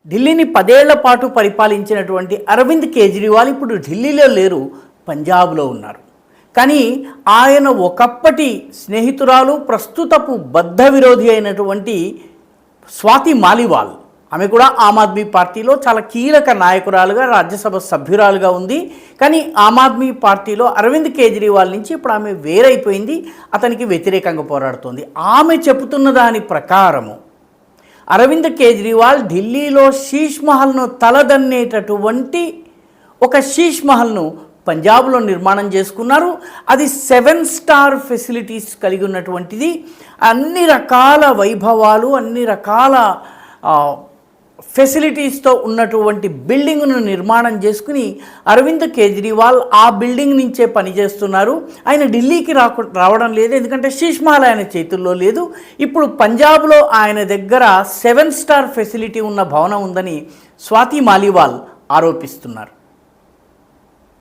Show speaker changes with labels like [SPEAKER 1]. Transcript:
[SPEAKER 1] ఢిల్లీని 10 ఏళ్ల పాటు పరిపాలించినటువంటి అరవింద్ కేజ్రీవాల్ ఇప్పుడు ఢిల్లీలో లేరు, పంజాబ్లో ఉన్నారు. కానీ ఆయన ఒకప్పటి స్నేహితురాలు, ప్రస్తుతపు బద్ధ విరోధి అయినటువంటి స్వాతి మాలీవాల్, ఆమె కూడా ఆమ్ ఆద్మీ పార్టీలో చాలా కీలక నాయకురాలుగా, రాజ్యసభ సభ్యురాలుగా ఉంది. కానీ ఆమ్ ఆద్మీ పార్టీలో అరవింద్ కేజ్రీవాల్ నుంచి ఇప్పుడు ఆమె వేరైపోయింది, అతనికి వ్యతిరేకంగా పోరాడుతోంది. ఆమె చెబుతున్న దాని ప్రకారము అరవింద్ కేజ్రీవాల్ ఢిల్లీలో శీష్ మహల్ను తలదన్నేటటువంటి ఒక శీష్ మహల్ను పంజాబ్లో నిర్మాణం చేసుకున్నారు. అది 7 స్టార్ ఫెసిలిటీస్ కలిగి ఉన్నటువంటిది. అన్ని రకాల వైభవాలు, అన్ని రకాల ఫెసిలిటీస్తో ఉన్నటువంటి బిల్డింగ్ను నిర్మాణం చేసుకుని అరవింద్ కేజ్రీవాల్ ఆ బిల్డింగ్ నుంచే పనిచేస్తున్నారు. ఆయన ఢిల్లీకి రావడం లేదు, ఎందుకంటే శీష్ మహల్ ఆయన చేతుల్లో లేదు. ఇప్పుడు పంజాబ్లో ఆయన దగ్గర 7 స్టార్ ఫెసిలిటీ ఉన్న భవనం ఉందని స్వాతి మాలీవాల్ ఆరోపిస్తున్నారు.